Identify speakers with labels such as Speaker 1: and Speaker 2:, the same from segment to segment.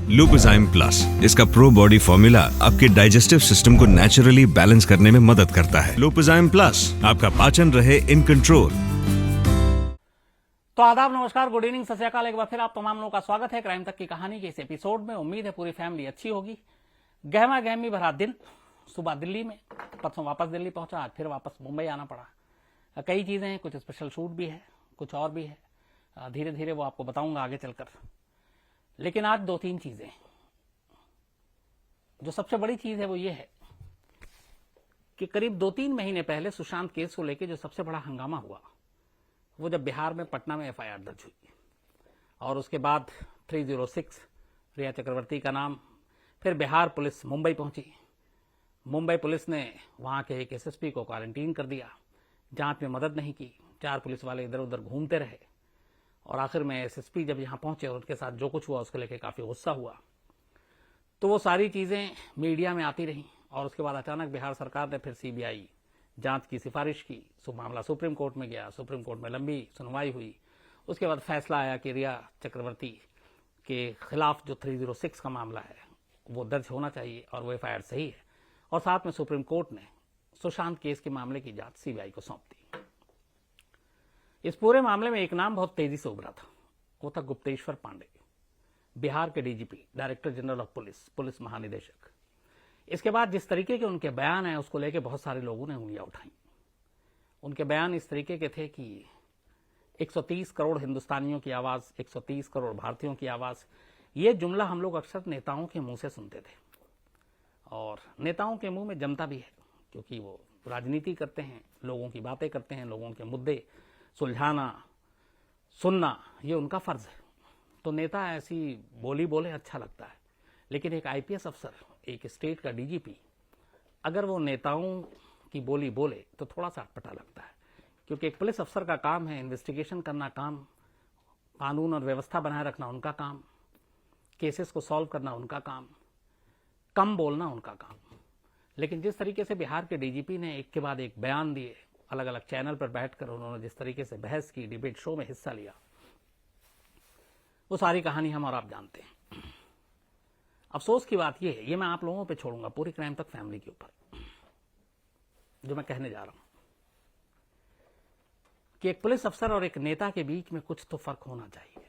Speaker 1: लुपिजाइम plus, इसका pro body formula आपके digestive system को नेचुरली बैलेंस करने में मदद करता है। लुपिजाइम प्लस, आपका पाचन रहे इन कंट्रोल।
Speaker 2: तो आदाब, नमस्कार, गुड इवनिंग, सत श्री अकाल। एक बार फिर आप तमाम लोगों का स्वागत है क्राइम तक की कहानी के इस एपिसोड में। उम्मीद है पूरी फैमिली अच्छी होगी। गहमा गहमी भरा दिन, सुबह दिल्ली में, परसों वापस दिल्ली पहुंचा, आज फिर वापस मुंबई आना पड़ा। कई चीजें हैं, कुछ स्पेशल शूट भी है, कुछ और भी है, धीरे धीरे वो आपको बताऊंगा आगे चलकर। लेकिन आज दो तीन चीजें, जो सबसे बड़ी चीज है वो ये है कि करीब 2-3 महीने पहले सुशांत केस को लेकर जो सबसे बड़ा हंगामा हुआ, वो जब बिहार में पटना में एफआईआर दर्ज हुई और उसके बाद 306 रिया चक्रवर्ती का नाम, फिर बिहार पुलिस मुंबई पहुंची। मुंबई पुलिस ने वहां के एक एसएसपी को क्वारंटीन कर दिया, जांच में मदद नहीं की, 4 पुलिस वाले इधर उधर घूमते रहे और आखिर में एसएसपी जब यहां पहुंचे और उनके साथ जो कुछ हुआ उसको लेकर काफी गुस्सा हुआ। तो वो सारी चीजें मीडिया में आती रहीं और उसके बाद अचानक बिहार सरकार ने फिर सीबीआई जांच की सिफारिश की। मामला सुप्रीम कोर्ट में गया, सुप्रीम कोर्ट में लंबी सुनवाई हुई। उसके बाद फैसला आया कि रिया चक्रवर्ती के खिलाफ जो 306 का मामला है वो दर्ज होना चाहिए और वो एफआईआर सही है। और साथ में सुप्रीम कोर्ट ने सुशांत केस के मामले की जांच सीबीआई को सौंप दी। इस पूरे मामले में एक नाम बहुत तेजी से उभरा था, वो था गुप्तेश्वर पांडे, बिहार के DGP, director general of police, police महानिदेशक। इसके बाद जिस तरीके के उनके बयान हैं उसको लेकर बहुत सारे लोगों ने उंगलियां उठाई। उनके बयान इस तरीके के थे कि 130 करोड़ हिंदुस्तानियों की आवाज, 130 करोड़ भारतीयों की आवाज, ये जुमला हम लोग अक्सर नेताओं के मुंह से सुनते थे और नेताओं के मुंह में जमता भी है, क्योंकि वो राजनीति करते हैं, लोगों की बातें करते हैं, लोगों के मुद्दे सुलझाना, सुनना, ये उनका फर्ज है। तो नेता ऐसी बोली बोले अच्छा लगता है, लेकिन एक आईपीएस अफसर, एक स्टेट का डीजीपी, अगर वो नेताओं की बोली बोले तो थोड़ा सा अटपटा लगता है, क्योंकि एक पुलिस अफसर का काम है इन्वेस्टिगेशन करना, काम कानून और व्यवस्था बनाए रखना उनका काम, केसेस को सॉल्व करना उनका काम, कम बोलना उनका काम। लेकिन जिस तरीके से बिहार के डीजीपी ने एक के बाद एक बयान दिए, अलग अलग चैनल पर बैठकर उन्होंने जिस तरीके से बहस की, डिबेट शो में हिस्सा लिया, वो सारी कहानी हम और आप जानते हैं। अफसोस की बात यह है, ये मैं आप लोगों पे छोड़ूंगा, पूरी क्राइम तक फैमिली के ऊपर, जो मैं कहने जा रहा हूं कि एक पुलिस अफसर और एक नेता के बीच में कुछ तो फर्क होना चाहिए।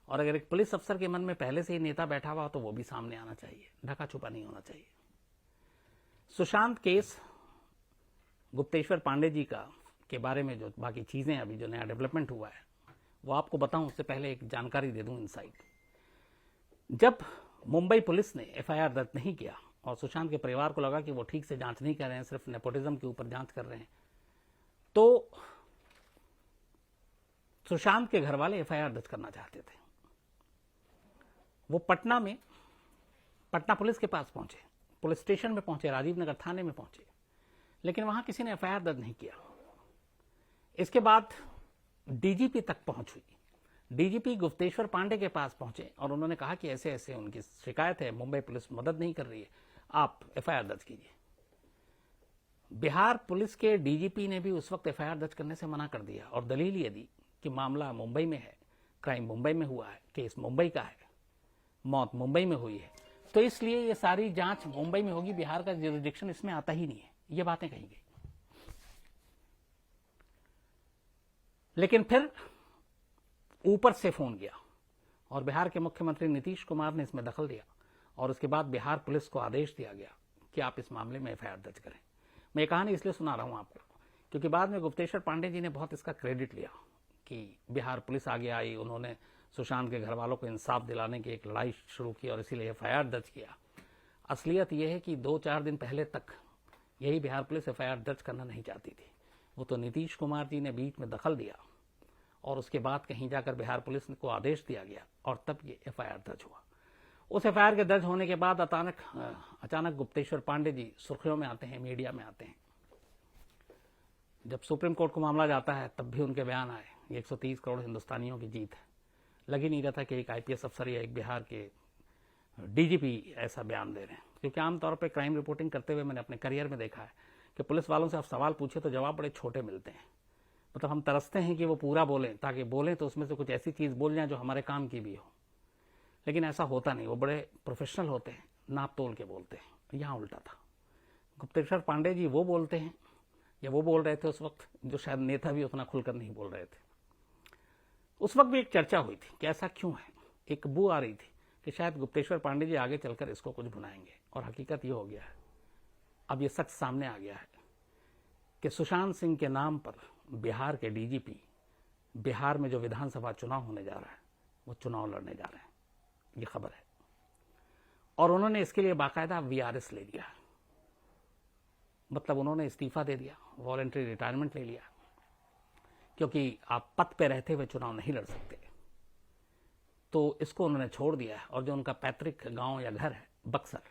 Speaker 2: और अगर एक पुलिस अफसर के मन में पहले से ही नेता बैठा हुआ तो वो भी सामने आना चाहिए, ढका छुपा नहीं होना चाहिए। सुशांत केस, गुप्तेश्वर पांडे जी का के बारे में जो बाकी चीजें अभी जो नया डेवलपमेंट हुआ है वो आपको बताऊं, उससे पहले एक जानकारी दे दूं, इनसाइट। जब मुंबई पुलिस ने एफआईआर दर्ज नहीं किया और सुशांत के परिवार को लगा कि वो ठीक से जांच नहीं कर रहे हैं, सिर्फ नेपोटिज्म के ऊपर जांच कर रहे हैं, तो सुशांत के घर वाले एफआईआर दर्ज करना चाहते थे। वो पटना में, पटना पुलिस के पास पहुंचे, पुलिस स्टेशन में पहुंचे, राजीव नगर थाने में पहुंचे, लेकिन वहां किसी ने एफआईआर दर्ज नहीं किया। इसके बाद डीजीपी तक पहुंच हुई। डीजीपी गुप्तेश्वर पांडे के पास पहुंचे और उन्होंने कहा कि ऐसे ऐसे उनकी शिकायत है, मुंबई पुलिस मदद नहीं कर रही है, आप एफआईआर दर्ज कीजिए। बिहार पुलिस के डीजीपी ने भी उस वक्त एफआईआर दर्ज करने से मना कर दिया और दलील ये दी कि मामला मुंबई में है, क्राइम मुंबई में हुआ है, केस मुंबई का है, मौत मुंबई में हुई है, तो इसलिए ये सारी जांच मुंबई में होगी, बिहार का जुरिडिक्शन इसमें आता ही नहीं है। ये बातें कही गई। लेकिन फिर ऊपर से फोन गया और बिहार के मुख्यमंत्री नीतीश कुमार ने इसमें दखल दिया और उसके बाद बिहार पुलिस को आदेश दिया गया कि आप इस मामले में एफआईआर दर्ज करें। मैं ये कहानी इसलिए सुना रहा हूं आपको, क्योंकि बाद में गुप्तेश्वर पांडे जी ने बहुत इसका क्रेडिट लिया कि बिहार पुलिस आगे आई, उन्होंने सुशांत के घर वालों को इंसाफ दिलाने की एक लड़ाई शुरू की और इसीलिए एफआईआर दर्ज किया। असलियत यह है कि 2-4 दिन पहले तक यही बिहार पुलिस एफआईआर दर्ज करना नहीं चाहती थी। वो तो नीतीश कुमार जी ने बीच में दखल दिया और उसके बाद कहीं जाकर बिहार पुलिस को आदेश दिया गया और तब ये एफआईआर दर्ज हुआ। उस एफआईआर के दर्ज होने के बाद अचानक गुप्तेश्वर पांडे जी सुर्खियों में आते हैं, मीडिया में आते हैं। जब सुप्रीम कोर्ट को मामला जाता है तब भी उनके बयान आए, 130 करोड़ हिंदुस्तानियों की जीत है। लग ही नहीं रहा था कि एक आईपीएस अफसर या एक बिहार के डीजीपी ऐसा बयान दे रहे हैं, क्योंकि आमतौर पर क्राइम रिपोर्टिंग करते हुए मैंने अपने करियर में देखा है कि पुलिस वालों से आप सवाल पूछे तो जवाब बड़े छोटे मिलते हैं। मतलब हम तरसते हैं कि वो पूरा बोलें, ताकि बोलें तो उसमें से कुछ ऐसी चीज बोल जाए जो हमारे काम की भी हो। लेकिन ऐसा होता नहीं, वो बड़े प्रोफेशनल होते हैं, नाप तोल के बोलते हैं। यहाँ उल्टा था। गुप्तेश्वर पांडे जी वो बोलते हैं, या वो बोल रहे थे उस वक्त, जो शायद नेता भी उतना खुलकर नहीं बोल रहे थे। उस वक्त भी एक चर्चा हुई थी कि ऐसा क्यों है। एक बू आ रही थी कि शायद गुप्तेश्वर पांडे जी आगे चलकर इसको कुछ भुनाएंगे, और हकीकत ये हो गया है। अब ये सच सामने आ गया है कि सुशांत सिंह के नाम पर बिहार के डीजीपी बिहार में जो विधानसभा चुनाव होने जा रहा है वो चुनाव लड़ने जा रहे हैं, ये खबर है। और उन्होंने इसके लिए बाकायदा वीआरएस ले लिया, मतलब उन्होंने इस्तीफा दे दिया, वॉलंटरी रिटायरमेंट ले लिया, क्योंकि आप पद पे रहते हुए चुनाव नहीं लड़ सकते। तो इसको उन्होंने छोड़ दिया है, और जो उनका पैतृक गांव या घर है बक्सर,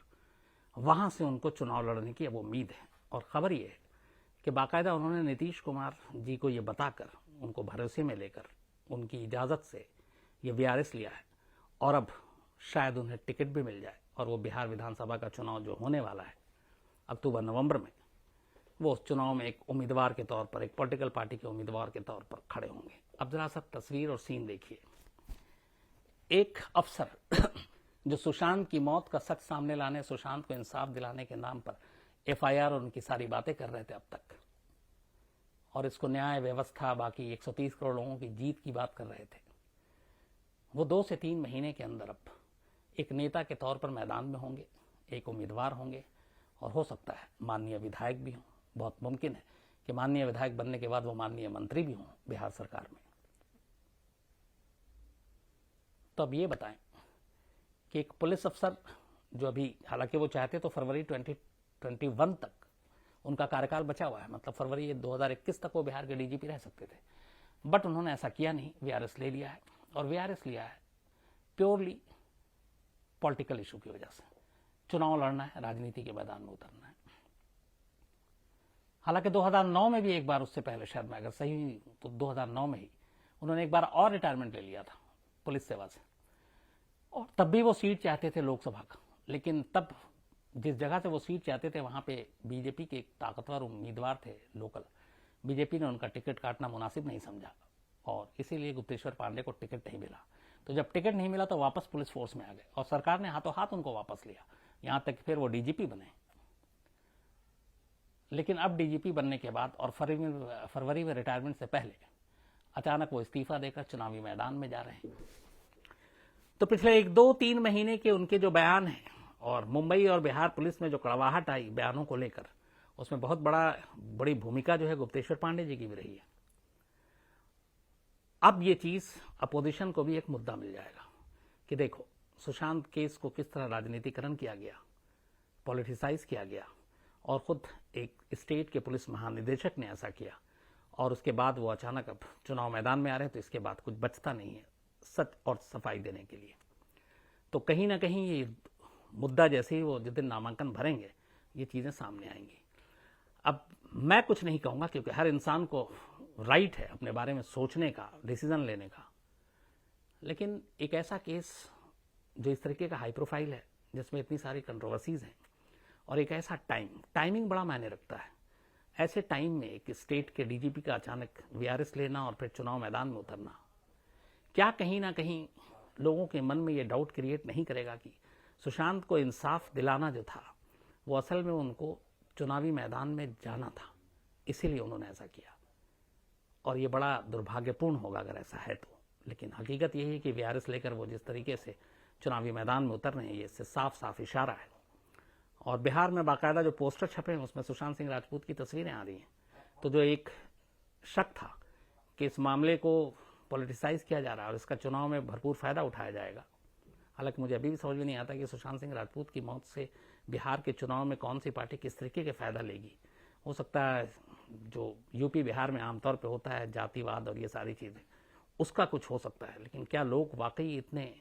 Speaker 2: वहां से उनको चुनाव लड़ने की अब उम्मीद है। और खबर ये है कि बाकायदा उन्होंने नीतीश कुमार जी को ये बताकर, उनको भरोसे में लेकर, उनकी इजाजत से ये वीआरएस लिया है, और अब शायद उन्हें टिकट भी मिल जाए, और वो बिहार विधानसभा का चुनाव जो होने वाला है अक्टूबर नवंबर में, वो उस चुनाव में एक उम्मीदवार के तौर पर, एक पॉलिटिकल पार्टी के उम्मीदवार के तौर पर खड़े होंगे। अब जरा सा तस्वीर और सीन देखिए। एक अफसर जो सुशांत की मौत का सच सामने लाने, सुशांत को इंसाफ दिलाने के नाम पर एफआईआर और उनकी सारी बातें कर रहे थे अब तक, और इसको न्याय व्यवस्था, बाकी 130 करोड़ लोगों की जीत की बात कर रहे थे, वो 2 से 3 महीने के अंदर अब एक नेता के तौर पर मैदान में होंगे, एक उम्मीदवार होंगे, और हो सकता है माननीय विधायक भी हों। बहुत मुमकिन है कि माननीय विधायक बनने के बाद वो माननीय मंत्री भी हों बिहार सरकार में। तो अब ये बताएं कि एक पुलिस अफसर जो अभी, हालांकि वो चाहते तो फरवरी 2021 तक उनका कार्यकाल बचा हुआ है, मतलब फरवरी 2021 तक वो बिहार के डीजीपी रह सकते थे, बट उन्होंने ऐसा किया नहीं, वीआरएस ले लिया है। और वीआरएस लिया है प्योरली पॉलिटिकल इशू की वजह से। चुनाव लड़ना है, राजनीति के मैदान में उतरना है। हालांकि 2009 में भी एक बार, उससे पहले शायद मैं अगर सही हुई तो 2009 में ही उन्होंने एक बार और रिटायरमेंट ले लिया था पुलिस सेवा से, और तब भी वो सीट चाहते थे लोकसभा का। लेकिन तब जिस जगह से वो सीट चाहते थे वहां पे बीजेपी के एक ताकतवर उम्मीदवार थे लोकल, बीजेपी ने उनका टिकट काटना मुनासिब नहीं समझा, और इसीलिए गुप्तेश्वर पांडे को टिकट नहीं मिला। तो जब टिकट नहीं मिला तो वापस पुलिस फोर्स में आ गए, और सरकार ने हाथों हाथ उनको वापस लिया, यहां तक कि फिर वो डीजीपी बने। लेकिन अब डीजीपी बनने के बाद और फरवरी में रिटायरमेंट से पहले अचानक वो इस्तीफा देकर चुनावी मैदान में जा रहे हैं। तो पिछले 1-2-3 महीने के उनके जो बयान हैं, और मुंबई और बिहार पुलिस में जो कड़वाहट आई बयानों को लेकर, उसमें बहुत बड़ी भूमिका जो है गुप्तेश्वर पांडे जी की भी रही है। अब ये चीज अपोजिशन को भी एक मुद्दा मिल जाएगा कि देखो, सुशांत केस को किस तरह राजनीतिकरण किया गया, पॉलिटिसाइज किया गया, और खुद एक स्टेट के पुलिस महानिदेशक ने ऐसा किया, और उसके बाद वो अचानक अब चुनाव मैदान में आ रहे हैं। तो इसके बाद कुछ बचता नहीं है सच और सफाई देने के लिए। तो कहीं ना कहीं ये मुद्दा जैसे ही वो जिस दिन नामांकन भरेंगे, ये चीजें सामने आएंगी। अब मैं कुछ नहीं कहूंगा, क्योंकि हर इंसान को राइट है अपने बारे में सोचने का, डिसीजन लेने का। लेकिन एक ऐसा केस जो इस तरीके का हाई प्रोफाइल है, जिसमें इतनी सारी कंट्रोवर्सीज हैं, और एक ऐसा टाइमिंग बड़ा मायने रखता है। ऐसे टाइम में एक स्टेट के डीजीपी का अचानक वीआरएस लेना और फिर चुनाव मैदान में उतरना, क्या कहीं ना कहीं लोगों के मन में ये डाउट क्रिएट नहीं करेगा कि सुशांत को इंसाफ दिलाना जो था, वो असल में उनको चुनावी मैदान में जाना था, इसीलिए उन्होंने ऐसा किया। और ये बड़ा दुर्भाग्यपूर्ण होगा अगर ऐसा है तो। लेकिन हकीकत यही है कि वीआरएस लेकर वो जिस तरीके से चुनावी मैदान में उतर रहे हैं, ये इससे साफ साफ इशारा है। और बिहार में बाकायदा जो पोस्टर छपे हैं उसमें सुशांत सिंह राजपूत की तस्वीरें आ रही हैं। तो जो एक शक था कि इस मामले को पॉलिटिसाइज किया जा रहा है और इसका चुनाव में भरपूर फायदा उठाया जाएगा, हालांकि मुझे अभी भी समझ में नहीं आता कि सुशांत सिंह राजपूत की मौत से बिहार के चुनाव में कौन सी पार्टी किस तरीके के फायदा लेगी। हो सकता है जो यूपी बिहार में आमतौर पर होता है, जातिवाद और ये सारी चीजें, उसका कुछ हो सकता है। लेकिन क्या लोग वाकई इतने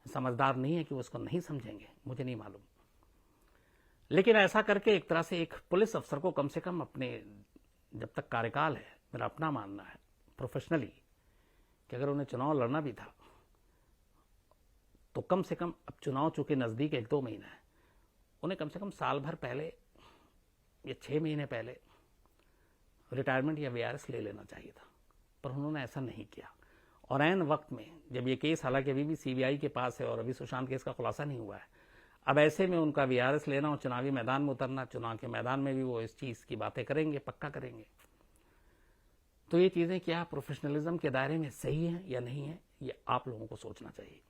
Speaker 2: समझदार नहीं है कि वो उसको नहीं समझेंगे, मुझे नहीं मालूम। लेकिन ऐसा करके एक तरह से एक पुलिस अफसर को कम से कम अपने जब तक कार्यकाल है, मेरा अपना मानना है प्रोफेशनली, कि अगर उन्हें चुनाव लड़ना भी था तो कम से कम, अब चुनाव चूंकि नजदीक 1-2 महीना है, उन्हें कम से कम साल भर पहले या 6 महीने पहले रिटायरमेंट या वीआरएस ले लेना चाहिए था। पर उन्होंने ऐसा नहीं किया, और ऐन वक्त में जब ये केस हालांकि अभी भी सीबीआई के पास है और अभी सुशांत केस का खुलासा नहीं हुआ है, अब ऐसे में उनका वीआरएस लेना और चुनावी मैदान में उतरना, चुनाव के मैदान में भी वो इस चीज की बातें करेंगे, पक्का करेंगे। तो ये चीजें क्या प्रोफेशनलिज्म के दायरे में सही है या नहीं है, ये आप लोगों को सोचना चाहिए।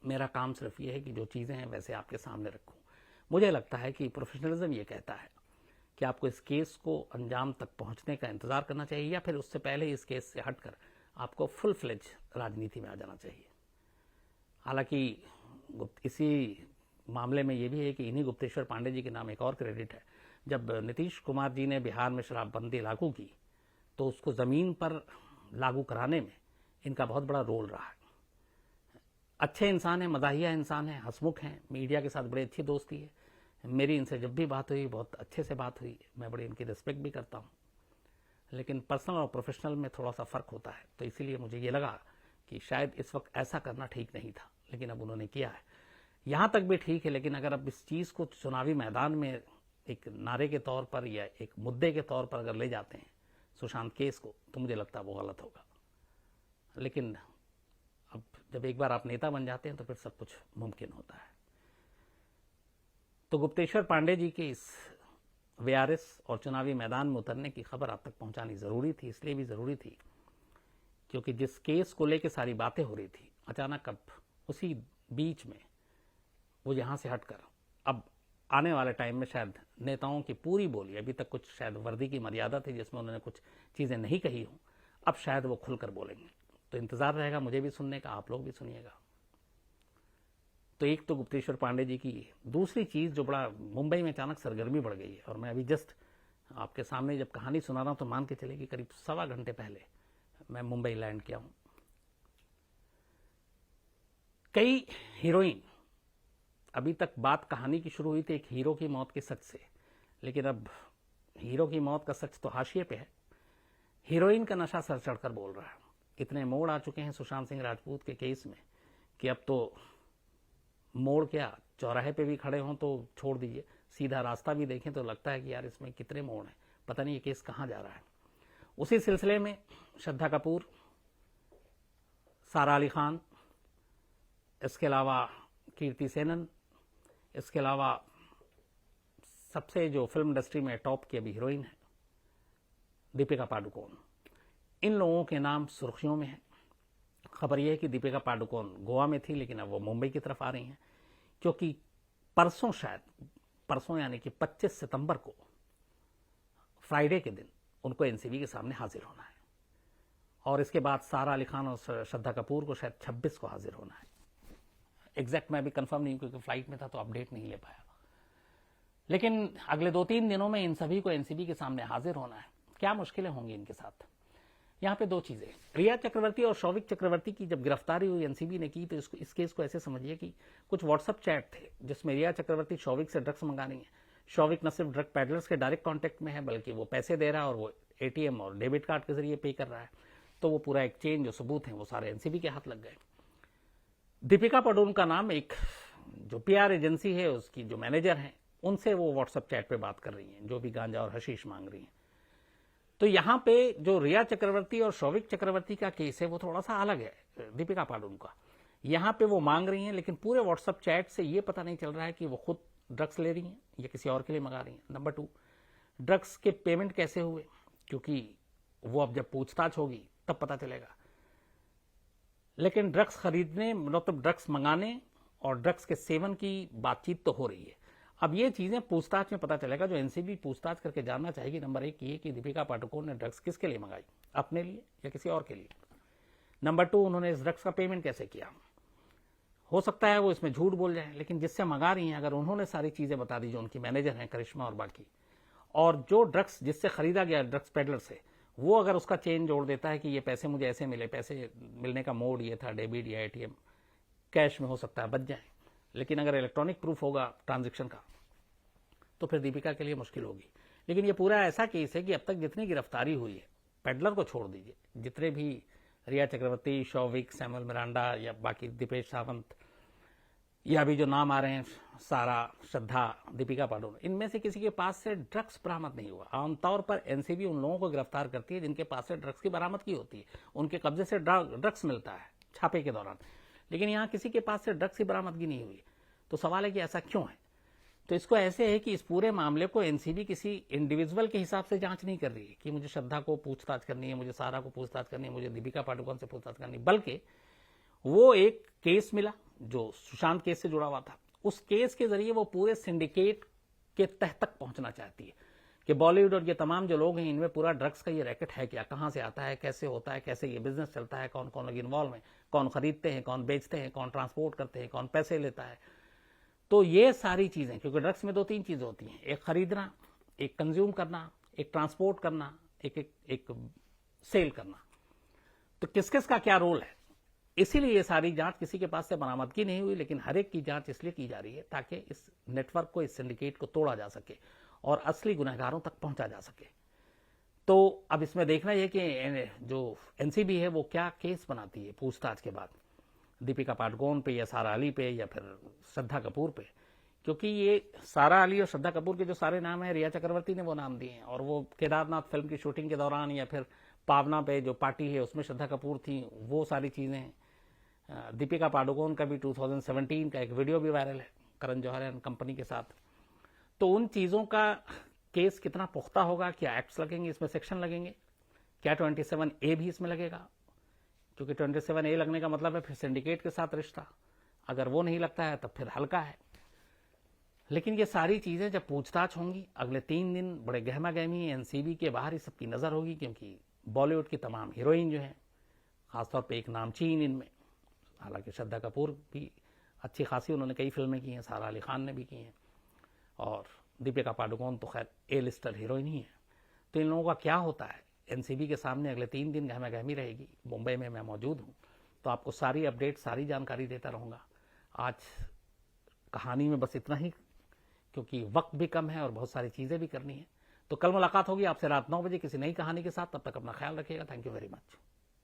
Speaker 2: मेरा काम सिर्फ ये है कि जो चीजें हैं वैसे आपके सामने रखूं। मुझे लगता है कि प्रोफेशनलिज्म ये कहता है कि आपको इस केस को अंजाम तक पहुंचने का इंतजार करना चाहिए या फिर उससे पहले इस केस से हटकर आपको फुल फ्लेज राजनीति में आ जाना चाहिए। हालांकि इसी मामले में यह भी है कि इन्हीं गुप्तेश्वर पांडे जी के नाम एक और क्रेडिट है। जब नीतीश कुमार जी ने बिहार में शराबबंदी लागू की तो उसको जमीन पर लागू कराने में इनका बहुत बड़ा रोल रहा है। अच्छे इंसान हैं, मदाहिया इंसान हैं, हंसमुख हैं, मीडिया के साथ बड़ी अच्छी दोस्ती है। मेरी इनसे जब भी बात हुई बहुत अच्छे से बात हुई, मैं बड़ी इनकी रिस्पेक्ट भी करता हूँ। लेकिन पर्सनल और प्रोफेशनल में थोड़ा सा फर्क होता है, तो इसीलिए मुझे ये लगा कि शायद इस वक्त ऐसा करना ठीक नहीं था, लेकिन अब उन्होंने किया है। यहां तक भी ठीक है, लेकिन अगर अब इस चीज को चुनावी मैदान में एक नारे के तौर पर या एक मुद्दे के तौर पर अगर ले जाते हैं सुशांत केस को, तो मुझे लगता है वो गलत होगा। लेकिन अब जब एक बार आप नेता बन जाते हैं तो फिर सब कुछ मुमकिन होता है। तो गुप्तेश्वर पांडे जी के इस वीआरएस और चुनावी मैदान में उतरने की खबर आप तक पहुंचानी जरूरी थी। इसलिए भी जरूरी थी क्योंकि जिस केस को लेकर सारी बातें हो रही थी, अचानक अब उसी बीच में वो यहां से हटकर अब आने वाले टाइम में शायद नेताओं की पूरी बोली, अभी तक कुछ शायद वर्दी की मर्यादा थी जिसमें उन्होंने कुछ चीजें नहीं कही हों, अब शायद वो खुलकर बोलेंगे। तो इंतजार रहेगा मुझे भी सुनने का, आप लोग भी सुनिएगा। तो एक तो गुप्तेश्वर पांडे जी की, दूसरी चीज जो बड़ा मुंबई में अचानक सरगर्मी बढ़ गई है, और मैं अभी जस्ट आपके सामने जब कहानी सुना रहा हूं तो मान के चले कि करीब 1.25 घंटे पहले मैं मुंबई लैंड किया हूं। कई हीरोइन, अभी तक बात कहानी की शुरू हुई थी एक हीरो की मौत के सच से, लेकिन अब हीरो की मौत का सच तो हाशिए पे है, हीरोइन का नशा सर चढ़कर बोल रहा है। इतने मोड़ आ चुके हैं सुशांत सिंह राजपूत के केस में कि अब तो मोड़ क्या, चौराहे पे भी खड़े हों तो छोड़ दीजिए, सीधा रास्ता भी देखें तो लगता है कि यार इसमें कितने मोड़ हैं, पता नहीं ये केस कहां जा रहा है। उसी सिलसिले में श्रद्धा कपूर, सारा अली खान, इसके अलावा कीर्ति सेनन, इसके अलावा सबसे जो फिल्म इंडस्ट्री में टॉप की अभी हीरोइन है दीपिका पादुकोण, इन लोगों के नाम सुर्खियों में है। खबर यह है कि दीपिका पादुकोण गोवा में थी, लेकिन अब वो मुंबई की तरफ आ रही हैं क्योंकि परसों, शायद परसों यानी कि 25 सितंबर को, फ्राइडे के दिन उनको एनसीबी के सामने हाजिर होना है। और इसके बाद सारा अली खान और श्रद्धा कपूर को शायद 26 को हाजिर होना है। एग्जैक्ट मैं अभी कंफर्म नहीं, क्योंकि फ्लाइट में था तो अपडेट नहीं ले पाया। लेकिन अगले 2-3 दिनों में इन सभी को एनसीबी के सामने हाजिर होना है। क्या मुश्किलें होंगी इनके साथ? यहां पे दो चीजें, रिया चक्रवर्ती और शौविक चक्रवर्ती की जब गिरफ्तारी हुई एनसीबी ने की, तो इस केस को ऐसे समझिए कि कुछ व्हाट्सएप चैट थे जिसमें रिया चक्रवर्ती शौविक से ड्रग्स मंगा रही है। शौविक न सिर्फ ड्रग पैडलर्स के डायरेक्ट कांटेक्ट में है, बल्कि वो पैसे दे रहा है और वो एटीएम और डेबिट कार्ड के जरिए पे कर रहा है। तो वो पूरा एक चेन, जो सबूत है वो सारे एनसीबी के हाथ लग गए। दीपिका पादुकोण का नाम, एक जो पीआर एजेंसी है उसकी जो मैनेजर है, उनसे वो व्हाट्सएप चैट पे बात कर रही हैं, जो भी गांजा और हशीश मांग रही हैं। तो यहां पे जो रिया चक्रवर्ती और शौविक चक्रवर्ती का केस है वो थोड़ा सा अलग है दीपिका पादुकोण का। यहां पे वो मांग रही हैं, लेकिन पूरे व्हाट्सएप चैट से ये पता नहीं चल रहा है कि वो खुद ड्रग्स ले रही हैं या किसी और के लिए मंगा रही हैं। नंबर 2, ड्रग्स के पेमेंट कैसे हुए, क्योंकि वो अब जब पूछताछ होगी तब पता चलेगा। लेकिन ड्रग्स खरीदने, मतलब ड्रग्स मंगाने और ड्रग्स के सेवन की बातचीत तो हो रही है। अब ये चीजें पूछताछ में पता चलेगा। जो एनसीबी पूछताछ करके जानना चाहेगी, नंबर 1 ये कि दीपिका पादुकोण ने ड्रग्स किसके लिए मंगाई, अपने लिए या किसी और के लिए। नंबर 2, उन्होंने इस ड्रग्स का पेमेंट कैसे किया। हो सकता है वो इसमें झूठ बोल जाए, लेकिन जिससे मंगा रही हैं, अगर उन्होंने सारी चीजें बता दी, जो उनकी मैनेजर हैं करिश्मा और बाकी, और जो ड्रग्स जिससे खरीदा गया ड्रग्स पेडलर से, वो अगर उसका चेन जोड़ देता है कि ये पैसे मुझे ऐसे मिले, पैसे मिलने का मोड ये था, डेबिट या एटीएम, कैश में हो सकता है बच जाए, लेकिन अगर इलेक्ट्रॉनिक प्रूफ होगा ट्रांजैक्शन का तो फिर दीपिका के लिए मुश्किल होगी। लेकिन ये पूरा ऐसा केस है कि अब तक जितनी गिरफ्तारी हुई है, पेडलर को छोड़ दीजिए, जितने भी रिया चक्रवर्ती, शौविक, सैमुअल मिरांडा या बाकी दीपेश सावंत, या अभी जो नाम आ रहे हैं सारा, श्रद्धा, दीपिका पादुकोण, इनमें से किसी के पास से ड्रग्स बरामद नहीं हुआ। आमतौर पर एनसीबी उन लोगों को गिरफ्तार करती है जिनके पास से ड्रग्स की बरामदगी होती है, उनके कब्जे से ड्रग्स मिलता है छापे के दौरान। लेकिन यहाँ किसी के पास से ड्रग्स की बरामदगी नहीं हुई। तो सवाल है कि ऐसा क्यों है? तो इसको ऐसे है कि इस पूरे मामले को एनसीबी किसी इंडिविजुअल के हिसाब से जांच नहीं कर रही है कि मुझे श्रद्धा को पूछताछ करनी है, मुझे सारा को पूछताछ करनी है, मुझे दीपिका पादुकोण से पूछताछ करनी है, बल्कि वो एक केस मिला जो सुशांत केस से जुड़ा हुआ था। उस केस के जरिए वो पूरे सिंडिकेट के तह तक पहुंचना चाहती है कि बॉलीवुड और ये तमाम जो लोग हैं इनमें पूरा ड्रग्स का ये रैकेट है क्या, कहां से आता है, कैसे होता है, कैसे ये बिजनेस चलता है, कौन कौन लोग इन्वॉल्व हैं, कौन खरीदते हैं, कौन बेचते हैं, कौन ट्रांसपोर्ट करते हैं, कौन पैसे लेता है। तो ये सारी चीजें, क्योंकि ड्रग्स में 2-3 चीजें होती हैं, एक खरीदना, एक कंज्यूम करना, एक ट्रांसपोर्ट करना, एक सेल करना। तो किस किस का क्या रोल है, इसीलिए ये सारी जांच किसी के पास से बरामदगी नहीं हुई, लेकिन हर एक की जांच इसलिए की जा रही है ताकि इस नेटवर्क को, इस सिंडिकेट को तोड़ा जा सके और असली गुनहगारों तक पहुंचा जा सके। तो अब इसमें देखना यह कि जो एनसीबी है वो क्या केस बनाती है पूछताछ के बाद, दीपिका पादुकोण पे या सारा अली पे या फिर श्रद्धा कपूर पे। क्योंकि ये सारा अली और श्रद्धा कपूर के जो सारे नाम हैं, रिया चक्रवर्ती ने वो नाम दिए हैं, और वो केदारनाथ फिल्म की शूटिंग के दौरान या फिर पावना पे जो पार्टी है उसमें श्रद्धा कपूर थी, वो सारी चीजें। दीपिका पादुकोण का भी 2017 का एक वीडियो भी वायरल है करण जौहर एंड कंपनी के साथ। तो उन चीजों का केस कितना पुख्ता होगा, क्या एक्ट्स लगेंगे इसमें, सेक्शन लगेंगे, क्या 27A भी इसमें लगेगा, क्योंकि 27A लगने का मतलब है फिर सिंडिकेट के साथ रिश्ता, अगर वो नहीं लगता है तब फिर हल्का है। लेकिन ये सारी चीजें जब पूछताछ होंगी अगले 3 दिन बड़े गहमा गहमी एनसीबी के बाहर ही सबकी नजर होगी, क्योंकि बॉलीवुड की तमाम हीरोइन जो हैं, खासतौर पे एक नामचीन इनमें, हालांकि श्रद्धा कपूर भी अच्छी खासी उन्होंने कई फिल्में की हैं, सारा अली खान ने भी की हैं, और दीपिका पादुकोण तो खैर ए लिस्टर हीरोइन ही है। तो इन लोगों का क्या होता है एनसीबी के सामने अगले 3 दिन गहमा गहमी रहेगी। मुंबई में मैं मौजूद हूं, तो आपको सारी अपडेट, सारी जानकारी देता रहूंगा। आज कहानी में बस इतना ही, क्योंकि वक्त भी कम है और बहुत सारी चीजें भी करनी है। तो कल मुलाकात होगी आपसे रात 9 बजे किसी नई कहानी के साथ। तब तक अपना ख्याल रखिएगा। Thank you very much.